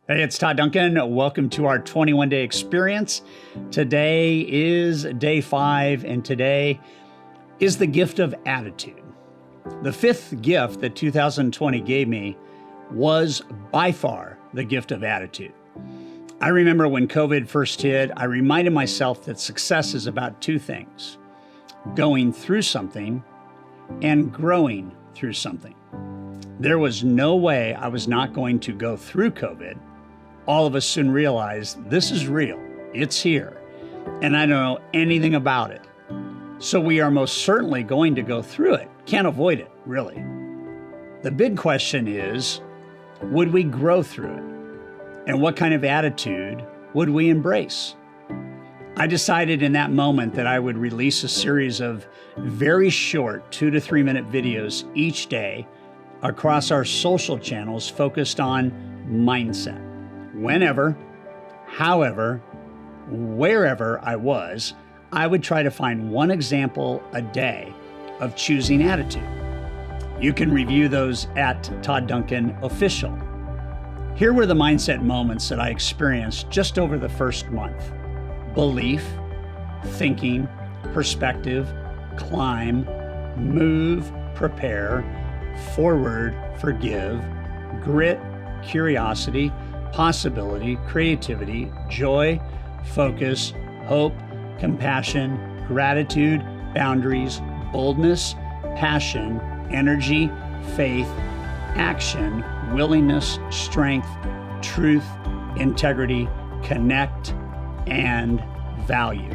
Hey, it's Todd Duncan. Welcome to our 21-day experience. Today is day 5, and today is the gift of attitude. The fifth gift that 2020 gave me was by far the gift of attitude. I remember when COVID first hit, I reminded myself that success is about two things: going through something and growing through something. There was no way I was not going to go through COVID. All of us soon realized this is real, it's here, and I don't know anything about it. So we are most certainly going to go through it. Can't avoid it, really. The big question is, would we grow through it? And what kind of attitude would we embrace? I decided in that moment that I would release a series of very short 2 to 3 minute videos each day across our social channels focused on mindset. Whenever, however, wherever I was, I would try to find one example a day of choosing attitude. You can review those at Todd Duncan Official. Here were the mindset moments that I experienced just over the first month: belief, thinking, perspective, climb, move, prepare, forward, forgive, grit, curiosity, possibility, creativity, joy, focus, hope, compassion, gratitude, boundaries, boldness, passion, energy, faith, action, willingness, strength, truth, integrity, connect, and value.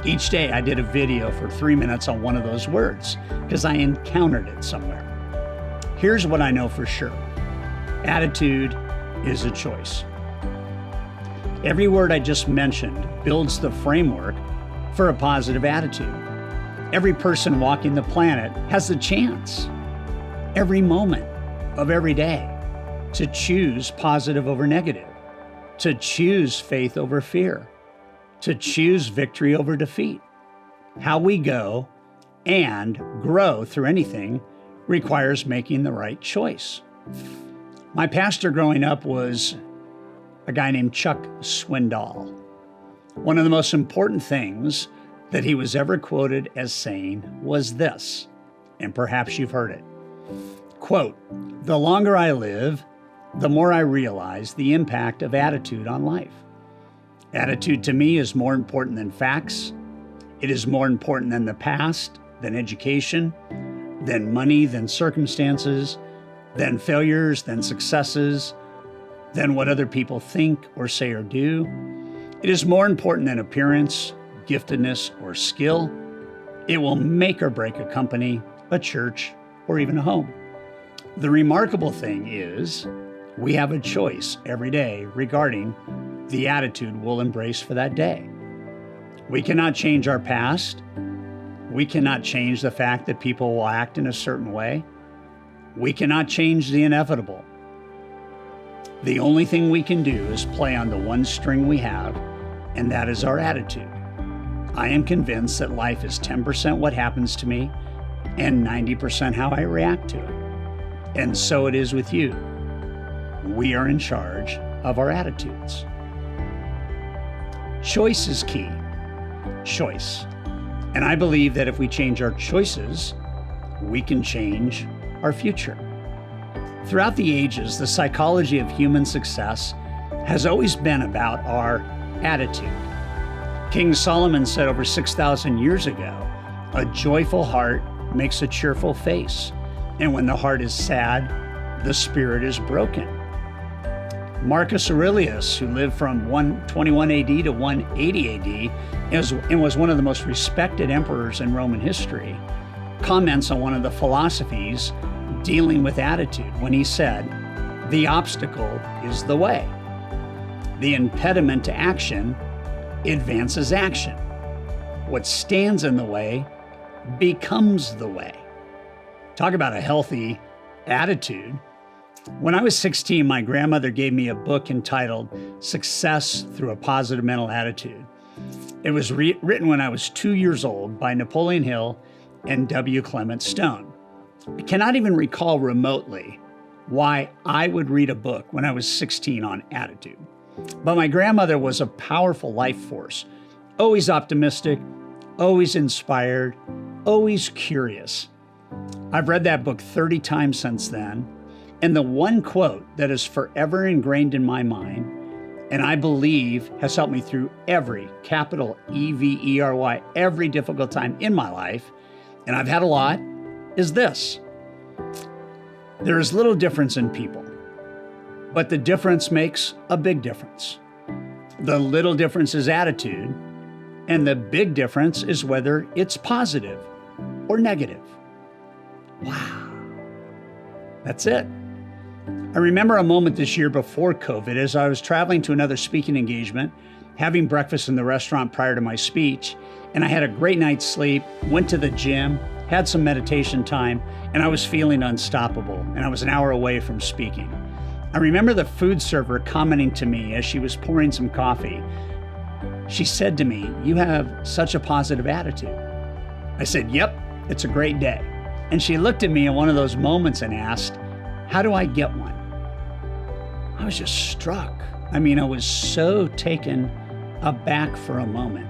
Each day I did a video for 3 minutes on one of those words because I encountered it somewhere. Here's what I know for sure: attitude is a choice. Every word I just mentioned builds the framework for a positive attitude. Every person walking the planet has the chance, every moment of every day, to choose positive over negative, to choose faith over fear, to choose victory over defeat. How we go and grow through anything requires making the right choice. My pastor growing up was a guy named Chuck Swindoll. One of the most important things that he was ever quoted as saying was this, and perhaps you've heard it. Quote, "The longer I live, the more I realize the impact of attitude on life. Attitude to me is more important than facts. It is more important than the past, than education, than money, than circumstances, than failures, than successes, than what other people think or say or do. It is more important than appearance, giftedness, or skill. It will make or break a company, a church, or even a home. The remarkable thing is, we have a choice every day regarding the attitude we'll embrace for that day. We cannot change our past. We cannot change the fact that people will act in a certain way. We cannot change the inevitable. The only thing we can do is play on the one string we have, and that is our attitude. I am convinced that life is 10% what happens to me and 90% how I react to it. And so it is with you. We are in charge of our attitudes. Choice is key. Choice. And I believe that if we change our choices, we can change our future. Throughout the ages, the psychology of human success has always been about our attitude. King Solomon said over 6,000 years ago, "A joyful heart makes a cheerful face, and when the heart is sad, the spirit is broken." Marcus Aurelius, who lived from 121 AD to 180 AD and was one of the most respected emperors in Roman history, comments on one of the philosophies dealing with attitude when he said, "The obstacle is the way. The impediment to action advances action. What stands in the way becomes the way." Talk about a healthy attitude. When I was 16, my grandmother gave me a book entitled Success Through a Positive Mental Attitude. It was written when I was 2 years old by Napoleon Hill and W. Clement Stone. I cannot even recall remotely why I would read a book when I was 16 on attitude. But my grandmother was a powerful life force, always optimistic, always inspired, always curious. I've read that book 30 times since then, and the one quote that is forever ingrained in my mind, and I believe has helped me through every, capital EVERY, every difficult time in my life, and I've had a lot, is this: there is little difference in people, but the difference makes a big difference. The little difference is attitude, and the big difference is whether it's positive or negative. Wow. That's it. I remember a moment this year before COVID as I was traveling to another speaking engagement, having breakfast in the restaurant prior to my speech, and I had a great night's sleep, went to the gym, had some meditation time, and I was feeling unstoppable, and I was an hour away from speaking. I remember the food server commenting to me as she was pouring some coffee. She said to me, "You have such a positive attitude." I said, "Yep, it's a great day." And she looked at me in one of those moments and asked, "How do I get one?" I was just struck. I was so taken aback for a moment.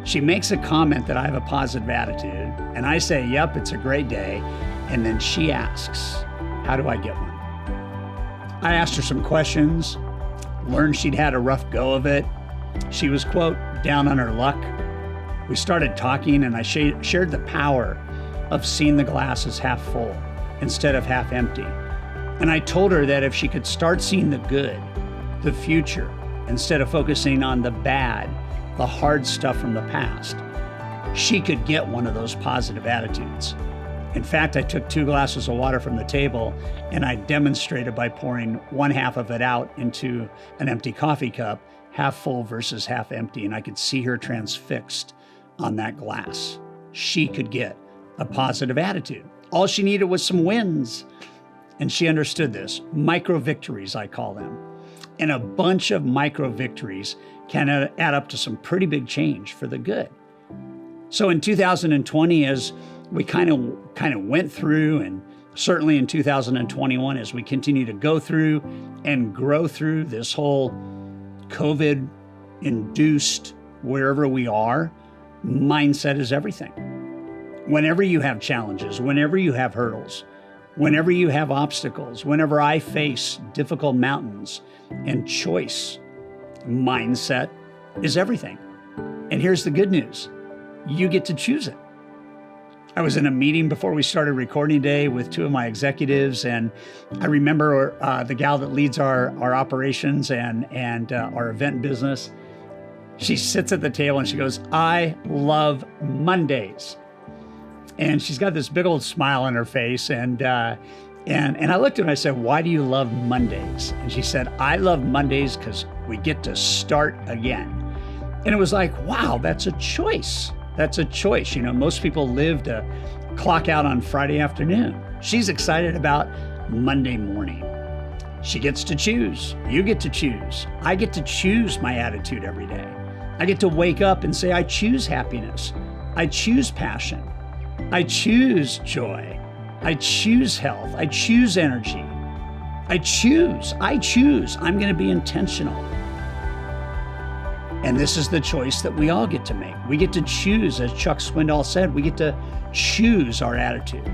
She makes a comment that I have a positive attitude, and I say, "Yep, it's a great day." And then she asks, "How do I get one?" I asked her some questions, learned she'd had a rough go of it. She was, quote, down on her luck. We started talking, and I shared the power of seeing the glass as half full instead of half empty. And I told her that if she could start seeing the good, the future, instead of focusing on the bad, the hard stuff from the past, she could get one of those positive attitudes. In fact, I took 2 glasses of water from the table and I demonstrated by pouring one half of it out into an empty coffee cup, half full versus half empty, and I could see her transfixed on that glass. She could get a positive attitude. All she needed was some wins. And she understood this. Micro victories, I call them. And a bunch of micro victories can add up to some pretty big change for the good. So in 2020, as we kind of went through, and certainly in 2021, as we continue to go through and grow through this whole COVID-induced, wherever we are, mindset is everything. Whenever you have challenges, whenever you have hurdles, whenever you have obstacles, whenever I face difficult mountains and choice, mindset is everything. And here's the good news. You get to choose it. I was in a meeting before we started recording today with 2 of my executives, and I remember the gal that leads our operations and our event business. She sits at the table and she goes, "I love Mondays." And she's got this big old smile on her face. And I looked at her and I said, "Why do you love Mondays?" And she said, "I love Mondays because we get to start again." And it was like, wow, that's a choice. That's a choice. Most people live to clock out on Friday afternoon. She's excited about Monday morning. She gets to choose. You get to choose. I get to choose my attitude every day. I get to wake up and say, I choose happiness. I choose passion. I choose joy. I choose health. I choose energy. I choose. I'm going to be intentional. And this is the choice that we all get to make. We get to choose, as Chuck Swindoll said, we get to choose our attitude.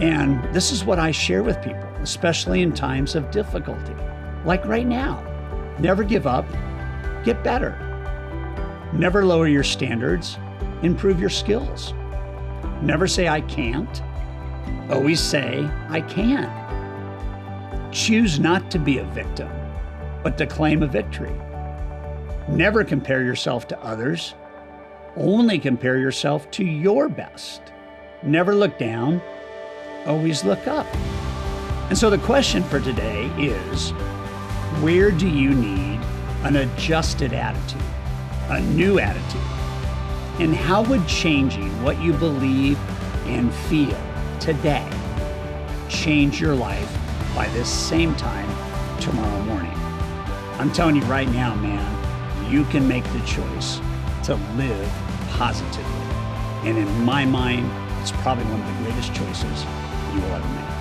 And this is what I share with people, especially in times of difficulty, like right now. Never give up, get better. Never lower your standards, improve your skills. Never say, I can't. Always say, I can. Choose not to be a victim, but to claim a victory. Never compare yourself to others. Only compare yourself to your best. Never look down. Always look up. And so the question for today is, where do you need an adjusted attitude, a new attitude? And how would changing what you believe and feel today change your life by this same time tomorrow morning? I'm telling you right now, man, you can make the choice to live positively. And in my mind, it's probably one of the greatest choices you will ever make.